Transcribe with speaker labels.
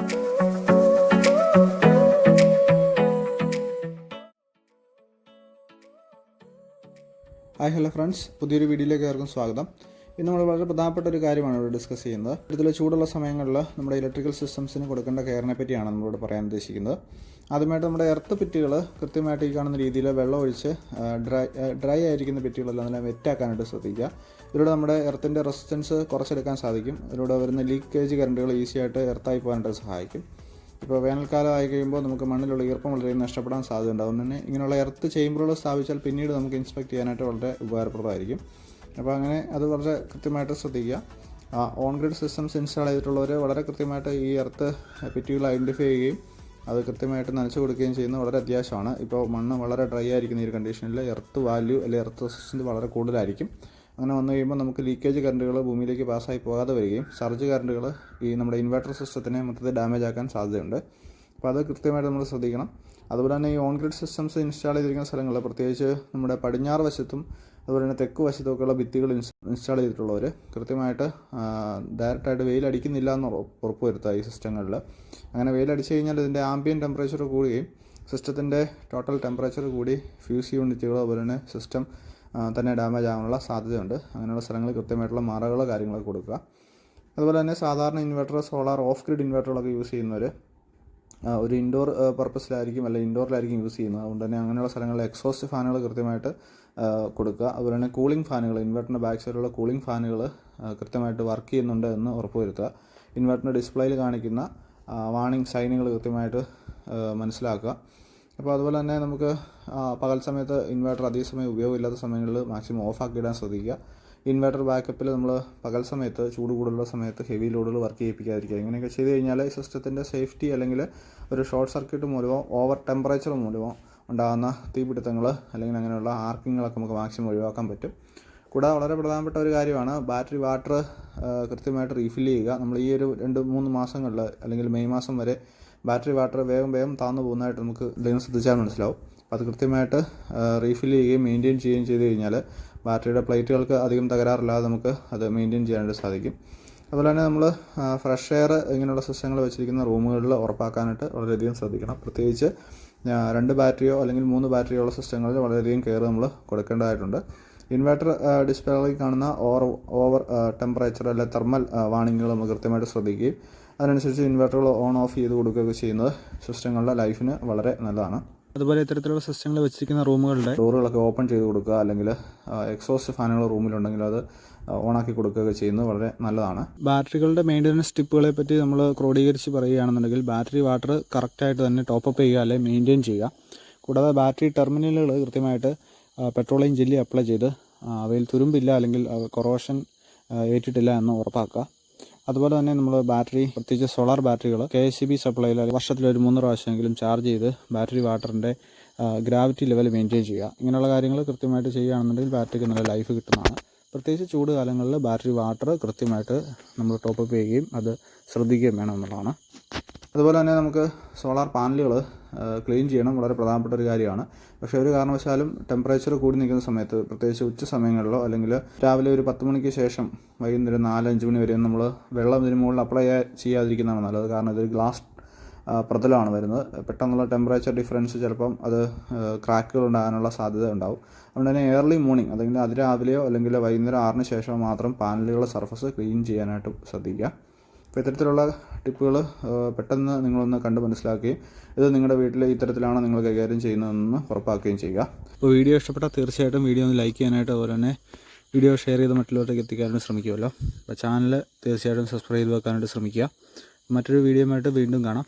Speaker 1: Hi hello friends, പുതിയൊരു വീഡിയോയിലേക്ക് ഏവർക്കും സ്വാഗതം. ഇന്ന് നമ്മൾ വളരെ പ്രധാനപ്പെട്ട ഒരു കാര്യമാണ് ഇവിടെ ഡിസ്കസ് ചെയ്യുന്നത്. ഇതിൽ ചൂടുള്ള സമയങ്ങളിൽ നമ്മുടെ ഇലക്ട്രിക്കൽ സിസ്റ്റംസിന് കൊടുക്കേണ്ട കെയറിനെ പറ്റിയാണ് നമ്മളിവിടെ പറയാൻ ഉദ്ദേശിക്കുന്നത്. ആദ്യമായിട്ട് നമ്മുടെ എർത്ത് പിറ്റുകൾ കൃത്യമായിട്ട് ഈ കാണുന്ന രീതിയിൽ വെള്ളം ഒഴിച്ച് ഡ്രൈ ആയിരിക്കുന്ന പിറ്റുകളെല്ലാം നല്ല വെറ്റാക്കാനായിട്ട് ശ്രദ്ധിക്കുക. ഇതിലൂടെ നമ്മുടെ എർത്തിൻ്റെ റെസിസ്റ്റൻസ് കുറച്ചെടുക്കാൻ സാധിക്കും. ഇതിലൂടെ വരുന്ന ലീക്കേജ് കറണ്ടുകൾ ഈസിയായിട്ട് എർത്തായി പോകാനായിട്ട് സഹായിക്കും. ഇപ്പോൾ വേനൽക്കാലം ആയി കഴിയുമ്പോൾ നമുക്ക് മണ്ണിലുള്ള ഈർപ്പം വളരെ നഷ്ടപ്പെടാൻ സാധ്യതയുണ്ട്. അതുകൊണ്ട് തന്നെ ഇങ്ങനെയുള്ള എർത്ത് ചേമ്പറുകൾ സ്ഥാപിച്ചാൽ പിന്നീട് നമുക്ക് ഇൻസ്പെക്ട് ചെയ്യാനായിട്ട് വളരെ ഉപകാരപ്രദമായിരിക്കും. അപ്പോൾ അങ്ങനെ അത് വളരെ കൃത്യമായിട്ട് ശ്രദ്ധിക്കുക. ഓൺ ഗ്രിഡ് സിസ്റ്റംസ് ഇൻസ്റ്റാൾ ചെയ്തിട്ടുള്ളവർ വളരെ കൃത്യമായിട്ട് ഈ എർത്ത് പിറ്റുകൾ ഐഡൻറ്റിഫൈ ചെയ്യുകയും അത് കൃത്യമായിട്ട് നനച്ചു കൊടുക്കുകയും ചെയ്യുന്നത് വളരെ അത്യാവശ്യമാണ്. ഇപ്പോൾ മണ്ണ് വളരെ ഡ്രൈ ആയിരിക്കുന്ന ഈ ഒരു കണ്ടീഷനിൽ എർത്ത് വാല്യൂ അല്ലെങ്കിൽ എർത്ത് റെസിസ്റ്റൻസ് വളരെ കൂടുതലായിരിക്കും. അങ്ങനെ വന്നു കഴിയുമ്പോൾ നമുക്ക് ലീക്കേജ് കറണ്ടുകൾ ഭൂമിയിലേക്ക് പാസ്സായി പോകാതെ വരികയും സർജ് കറണ്ടുകൾ ഈ നമ്മുടെ ഇൻവെർട്ടർ സിസ്റ്റത്തിനെ മൊത്തത്തിൽ ഡാമേജ് ആക്കാൻ സാധ്യതയുണ്ട്. അപ്പോൾ അത് കൃത്യമായിട്ട് നമ്മൾ ശ്രദ്ധിക്കണം. അതുപോലെ തന്നെ ഈ ഓൺ ഗ്രിഡ് സിസ്റ്റംസ് ഇൻസ്റ്റാൾ ചെയ്തിരിക്കുന്ന സ്ഥലങ്ങളിൽ പ്രത്യേകിച്ച് നമ്മുടെ പടിഞ്ഞാറ് വശത്തും അതുപോലെ തന്നെ തെക്ക് വശത്തുമൊക്കെയുള്ള ഭിത്തികൾ ഇൻസ്റ്റാൾ ചെയ്തിട്ടുള്ളവർ കൃത്യമായിട്ട് ഡയറക്റ്റായിട്ട് വെയിലടിക്കുന്നില്ല എന്ന് ഉറപ്പുവരുത്തുക ഈ സിസ്റ്റങ്ങളിൽ. അങ്ങനെ വെയിലടിച്ചു കഴിഞ്ഞാൽ ഇതിൻ്റെ ആംബിയൻ ടെമ്പറേച്ചർ കൂടുകയും സിസ്റ്റത്തിൻ്റെ ടോട്ടൽ ടെമ്പറേച്ചർ കൂടി ഫ്യൂസ് യൂണിറ്റുകൾ അതുപോലെ തന്നെ സിസ്റ്റം തന്നെ ഡാമേജ് ആകാനുള്ള സാധ്യതയുണ്ട്. അങ്ങനെയുള്ള സ്ഥലങ്ങളിൽ കൃത്യമായിട്ടുള്ള മറകളോ കാര്യങ്ങളൊക്കെ കൊടുക്കുക. അതുപോലെ തന്നെ സാധാരണ ഇൻവെർട്ടർ, സോളാർ, ഓഫ് ഗ്രിഡ് ഇൻവെർട്ടറുകളൊക്കെ യൂസ് ചെയ്യുന്നവർ ഒരു ഇൻഡോർ പർപ്പസിലായിരിക്കും അല്ലെങ്കിൽ ഇൻഡോറിലായിരിക്കും യൂസ് ചെയ്യുന്നത്. അതുകൊണ്ട് തന്നെ അങ്ങനെയുള്ള സ്ഥലങ്ങളിൽ എക്സോസ്റ്റ് ഫാനുകൾ കൃത്യമായിട്ട് കൊടുക്കുക. അതുപോലെ തന്നെ കൂളിംഗ് ഫാനുകൾ, ഇൻവെർട്ടറിൻ്റെ ബാക്ക് സൈഡിലുള്ള കൂളിംഗ് ഫാനുകൾ കൃത്യമായിട്ട് വർക്ക് ചെയ്യുന്നുണ്ട് എന്ന് ഉറപ്പുവരുത്തുക. ഇൻവെർട്ടറിൻ്റെ ഡിസ്പ്ലേയിൽ കാണിക്കുന്ന വാർണിംഗ് സൈനുകൾ കൃത്യമായിട്ട് മനസ്സിലാക്കുക. അപ്പോൾ അതുപോലെ തന്നെ നമുക്ക് പകൽ സമയത്ത് ഇൻവെർട്ടർ അധിക സമയം ഉപയോഗമില്ലാത്ത സമയങ്ങളിൽ മാക്സിമം ഓഫാക്കിയിടാൻ ശ്രദ്ധിക്കുക. ഇൻവെർട്ടർ ബാക്കപ്പിൽ നമ്മൾ പകൽ സമയത്ത് ചൂട് കൂടുതലുള്ള സമയത്ത് ഹെവി ലോഡുകൾ വർക്ക് ചെയ്യിപ്പിക്കാതിരിക്കുക. ഇങ്ങനെയൊക്കെ ചെയ്ത് കഴിഞ്ഞാൽ ഈ സിസ്റ്റത്തിൻ്റെ സേഫ്റ്റി അല്ലെങ്കിൽ ഒരു ഷോർട്ട് സർക്യൂട്ട് മൂലമോ ഓവർ ടെമ്പറേച്ചർ മൂലമോ ഉണ്ടാകുന്ന തീപിടുത്തങ്ങൾ അല്ലെങ്കിൽ അങ്ങനെയുള്ള ആർക്കിങ്ങുകളൊക്കെ നമുക്ക് മാക്സിമം ഒഴിവാക്കാൻ പറ്റും. കൂടാതെ വളരെ പ്രധാനപ്പെട്ട ഒരു കാര്യമാണ് ബാറ്ററി വാട്ടർ കൃത്യമായിട്ട് റീഫില്ല് ചെയ്യുക. നമ്മൾ ഈ ഒരു 2-3 മാസങ്ങളിൽ അല്ലെങ്കിൽ മെയ് മാസം വരെ ബാറ്ററി വാട്ടർ വേഗം താന്നു പോകുന്നതായിട്ട് നമുക്ക് എന്തെങ്കിലും ശ്രദ്ധിച്ചാൽ മനസ്സിലാവും. അപ്പോൾ അത് കൃത്യമായിട്ട് റീഫില്ല് ചെയ്യുകയും മെയിൻറ്റെയിൻ ചെയ്യുകയും ചെയ്ത് കഴിഞ്ഞാൽ ബാറ്ററിയുടെ പ്ലേറ്റുകൾക്ക് അധികം തകരാറില്ലാതെ നമുക്ക് അത് മെയിൻറ്റെയിൻ ചെയ്യാനായിട്ട് സാധിക്കും. അതുപോലെ തന്നെ നമ്മൾ ഫ്രഷ് എയർ ഇങ്ങനെയുള്ള സിസ്റ്റങ്ങൾ വെച്ചിരിക്കുന്ന റൂമുകളിൽ ഉറപ്പാക്കാനായിട്ട് വളരെയധികം ശ്രദ്ധിക്കണം. പ്രത്യേകിച്ച് 2 ബാറ്ററിയോ അല്ലെങ്കിൽ 3 ബാറ്ററിയോ ഉള്ള സിസ്റ്റങ്ങളിൽ വളരെയധികം കെയർ നമ്മൾ കൊടുക്കേണ്ടതായിട്ടുണ്ട്. ഇൻവെർട്ടർ ഡിസ്പ്ലേയിൽ കാണുന്ന ഓവർ ടെമ്പറേച്ചർ അല്ലെങ്കിൽ തെർമൽ വാർണിങ്ങുകൾ നമ്മൾ കൃത്യമായിട്ട് ശ്രദ്ധിക്കുകയും അതിനനുസരിച്ച് ഇൻവെർട്ടറുകൾ ഓൺ ഓഫ് ചെയ്ത് കൊടുക്കുകയൊക്കെ ചെയ്യുന്നത് സിസ്റ്റങ്ങളുടെ ലൈഫിന് വളരെ നല്ലതാണ്. അതുപോലെ ഇത്തരത്തിലുള്ള സിസ്റ്റങ്ങൾ വെച്ചിരിക്കുന്ന റൂമുകളുടെ ഡോറുകളൊക്കെ ഓപ്പൺ ചെയ്ത് കൊടുക്കുക, അല്ലെങ്കിൽ എക്സോസ്റ്റ് ഫാനുകൾ റൂമിലുണ്ടെങ്കിൽ അത് ഓണാക്കി കൊടുക്കുകയൊക്കെ ചെയ്യുന്നത് വളരെ നല്ലതാണ്. ബാറ്ററികളുടെ മെയിൻ്റനൻസ് ടിപ്പുകളെ പറ്റി നമ്മൾ ക്രോഡീകരിച്ച് പറയുകയാണെന്നുണ്ടെങ്കിൽ ബാറ്ററി വാട്ടർ കറക്റ്റായിട്ട് തന്നെ ടോപ്പപ്പ് ചെയ്യുക അല്ലെങ്കിൽ മെയിൻറ്റെയിൻ ചെയ്യുക. കൂടാതെ ബാറ്ററി ടെർമിനലുകൾ കൃത്യമായിട്ട് പെട്രോളിയം ജെല്ലി അപ്ലൈ ചെയ്ത് അവയിൽ തുരുമ്പില്ല അല്ലെങ്കിൽ കൊറോഷൻ ഏറ്റിട്ടില്ല എന്ന് ഉറപ്പാക്കുക. അതുപോലെ തന്നെ നമ്മൾ ബാറ്ററി, പ്രത്യേകിച്ച് സോളാർ ബാറ്ററികൾ KSEB സപ്ലൈയിൽ വർഷത്തിലൊരു 3 പ്രാവശ്യമെങ്കിലും ചാർജ് ചെയ്ത് ബാറ്ററി വാട്ടറിൻ്റെ ഗ്രാവിറ്റി ലെവൽ മെയിൻറ്റെയിൻ ചെയ്യുക. ഇങ്ങനെയുള്ള കാര്യങ്ങൾ കൃത്യമായിട്ട് ചെയ്യുകയാണെന്നുണ്ടെങ്കിൽ ബാറ്ററിക്ക് നല്ല ലൈഫ് കിട്ടുന്നതാണ്. പ്രത്യേകിച്ച് ചൂട് കാലങ്ങളിൽ ബാറ്ററി വാട്ടർ കൃത്യമായിട്ട് നമ്മൾ ടോപ്പപ്പ് ചെയ്യുകയും അത് ശ്രദ്ധിക്കുകയും വേണം എന്നുള്ളതാണ്. അതുപോലെ തന്നെ നമുക്ക് സോളാർ പാനലുകൾ ക്ലീൻ ചെയ്യണം, വളരെ പ്രധാനപ്പെട്ട ഒരു കാര്യമാണ്. പക്ഷേ ഒരു കാരണവശാലും ടെമ്പറേച്ചർ കൂടി നിൽക്കുന്ന സമയത്ത്, പ്രത്യേകിച്ച് ഉച്ച സമയങ്ങളിലോ അല്ലെങ്കിൽ രാവിലെ ഒരു 10 മണിക്ക് ശേഷം വൈകുന്നേരം 4-5 മണി വരെ നമ്മൾ വെള്ളം ഇതിന് മുകളിൽ അപ്ലൈ ചെയ്യാതിരിക്കുന്നതാണ് നല്ലത്. കാരണം ഇതൊരു ഗ്ലാസ് പ്രതലമാണ് വരുന്നത്. പെട്ടെന്നുള്ള ടെമ്പറേച്ചർ ഡിഫറൻസ് ചിലപ്പം അത് ക്രാക്കുകൾ ഉണ്ടാകാനുള്ള സാധ്യത ഉണ്ടാവും. അതുകൊണ്ട് തന്നെ ഏർലി മോർണിംഗ് അല്ലെങ്കിൽ അതിരാവിലെയോ അല്ലെങ്കിൽ വൈകുന്നേരം 6-ന് ശേഷമോ മാത്രം പാനലുകളുടെ സർഫസ് ക്ലീൻ ചെയ്യാനായിട്ട് ശ്രദ്ധിക്കുക. അപ്പോൾ ഇത്തരത്തിലുള്ള ടിപ്പുകൾ പെട്ടെന്ന് നിങ്ങളൊന്ന് കണ്ട് മനസ്സിലാക്കുകയും ഇത് നിങ്ങളുടെ വീട്ടിൽ ഇത്തരത്തിലാണോ നിങ്ങൾ കൈകാര്യം ചെയ്യുന്നതെന്ന് ഉറപ്പാക്കുകയും ചെയ്യുക. അപ്പോൾ വീഡിയോ ഇഷ്ടപ്പെട്ടാൽ തീർച്ചയായിട്ടും വീഡിയോ ഒന്ന് ലൈക്ക് ചെയ്യാനായിട്ട്, അതുപോലെ തന്നെ വീഡിയോ ഷെയർ ചെയ്ത് മറ്റുള്ളവർക്ക് എത്തിക്കാനായിട്ട് ശ്രമിക്കുമല്ലോ. അപ്പോൾ ചാനൽ തീർച്ചയായിട്ടും സബ്സ്ക്രൈബ് ചെയ്ത് വെക്കാനായിട്ട് ശ്രമിക്കുക. മറ്റൊരു വീഡിയോയുമായിട്ട് വീണ്ടും കാണാം.